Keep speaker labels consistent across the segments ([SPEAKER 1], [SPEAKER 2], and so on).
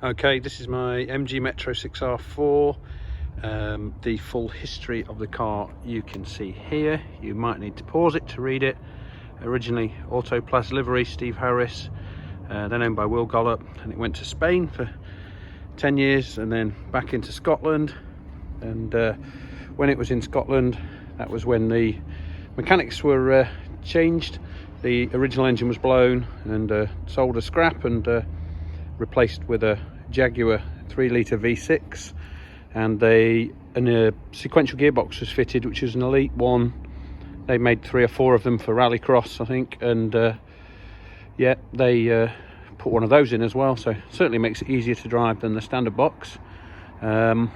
[SPEAKER 1] Okay, this is my MG Metro 6R4. The full history of the car you can see here. You might need to pause it to read it. Originally Autoplas livery, Steve Harris, then owned by Will Gollop, and it went to Spain for 10 years and then back into Scotland. And when it was in Scotland, that was when the mechanics were changed. The original engine was blown and sold as scrap and replaced with a Jaguar 3-litre V6, and a sequential gearbox was fitted, which is an elite one. They made 3 or 4 of them for rallycross, I think, and yeah, they put one of those in as well, so it certainly makes it easier to drive than the standard box. Also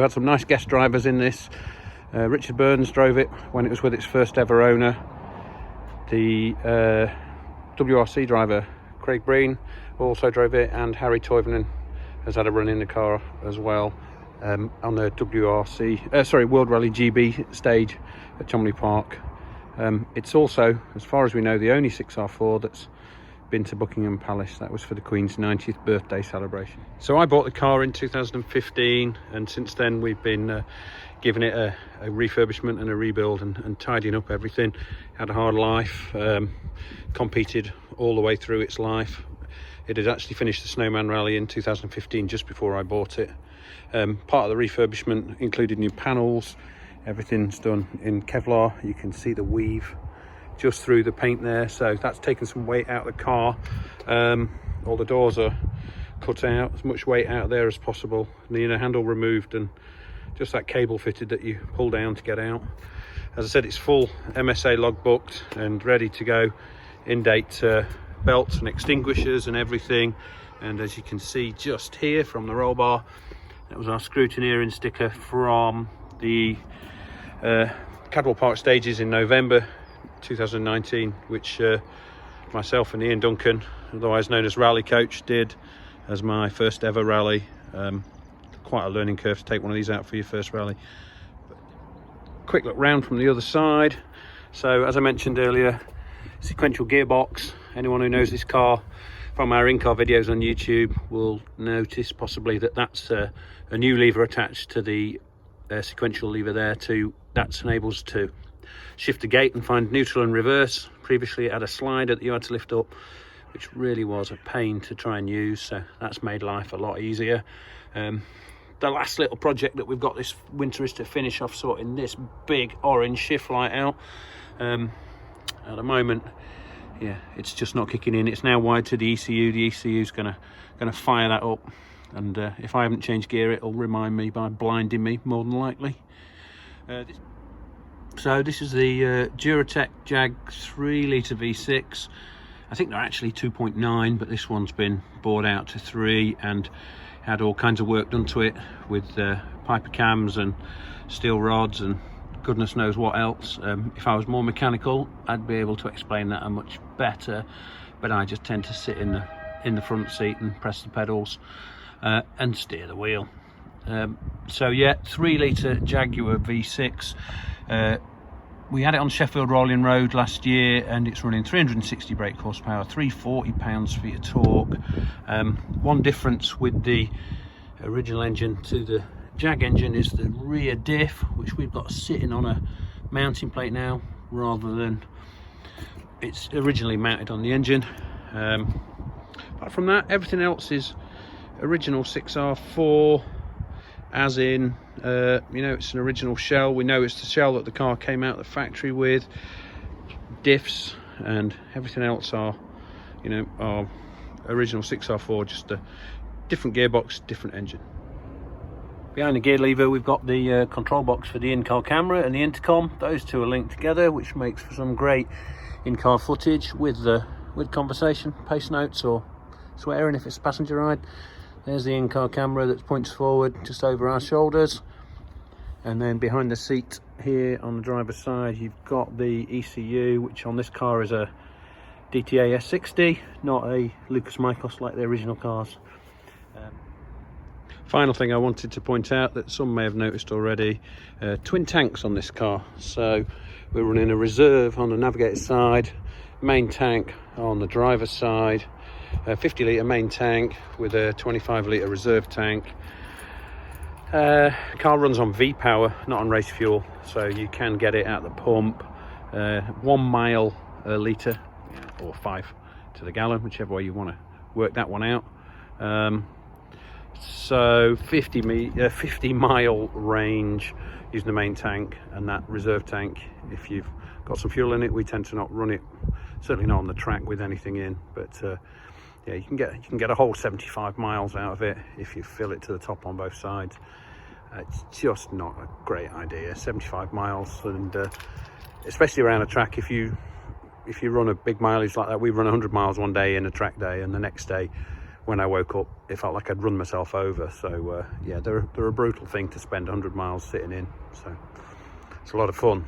[SPEAKER 1] had some nice guest drivers in this. Richard Burns drove it when it was with its first ever owner. The WRC driver Craig Breen also drove it, and Harry Toivonen has had a run in the car as well on the World Rally GB stage at Cholmondeley Park. It's also, as far as we know, the only 6R4 that's been to Buckingham Palace. That was for the Queen's 90th birthday celebration. So I bought the car in 2015, and since then we've been giving it a refurbishment and a rebuild and tidying up everything. Had a hard life, competed all the way through its life. It had actually finished the Snowman Rally in 2015, just before I bought it. Part of the refurbishment included new panels. Everything's done in Kevlar. You can see the weave just through the paint there, so that's taken some weight out of the car. All the doors are cut out, as much weight out of there as possible. The inner handle removed, and just that cable fitted that you pull down to get out. As I said, it's full MSA log booked and ready to go. In date belts and extinguishers and everything. And as you can see just here from the roll bar, that was our scrutineering sticker from the Cadwell Park stages in November 2019, which myself and Ian Duncan, otherwise known as Rally Coach, did as my first ever rally. Quite a learning curve to take one of these out for your first rally. But quick look round from the other side. So as I mentioned earlier, sequential gearbox. Anyone who knows this car from our in-car videos on YouTube will notice possibly that that's a new lever attached to the sequential lever there. That enables to shift the gate and find neutral and reverse. Previously it had a slider that you had to lift up, which really was a pain to try and use, so that's made life a lot easier. The last little project that we've got this winter is to finish off sorting this big orange shift light out. At the moment, yeah, it's just not kicking in. It's now wired to the ECU. The ECU's gonna fire that up, and if I haven't changed gear, it'll remind me by blinding me, more than likely. So this is the Duratec Jag 3-litre V6. I think they're actually 2.9, but this one's been bored out to 3 and had all kinds of work done to it with Piper cams and steel rods and goodness knows what else. If I was more mechanical, I'd be able to explain that much better, but I just tend to sit in the front seat and press the pedals and steer the wheel. So yeah, 3-litre Jaguar V6. We had it on Sheffield Rolling Road last year, and it's running 360 brake horsepower, 340 pounds-feet of torque. One difference with the original engine to the Jag engine is the rear diff, which we've got sitting on a mounting plate now, rather than it's originally mounted on the engine. Apart from that, everything else is original 6R4, as in you know, it's an original shell. We know it's the shell that the car came out of the factory with. Diffs and everything else are, you know, are original 6R4, just a different gearbox, different engine. Behind the gear lever we've got the control box for the in-car camera and the intercom. Those two are linked together, which makes for some great in-car footage with conversation, pace notes, or swearing if it's a passenger ride. There's the in-car camera that points forward just over our shoulders, and then behind the seat here on the driver's side you've got the ECU, which on this car is a DTA S60, not a Lucas Mikos like the original cars. Final thing I wanted to point out that some may have noticed already, twin tanks on this car. So we're running a reserve on the navigator side, main tank on the driver's side, A 50 litre main tank with a 25 litre reserve tank. The car runs on V-power, not on race fuel, so you can get it at the pump. 1 mile a litre, or 5 to the gallon, whichever way you want to work that one out. So 50 mile range using the main tank and that reserve tank. If you've got some fuel in it, we tend to not run it, certainly not on the track with anything in, but yeah, you can get a whole 75 miles out of it if you fill it to the top on both sides. It's just not a great idea, 75 miles, and especially around a track. If you run a big mileage like that, we run 100 miles one day in a track day, and the next day when I woke up it felt like I'd run myself over. So yeah, they're a brutal thing to spend 100 miles sitting in, so it's a lot of fun.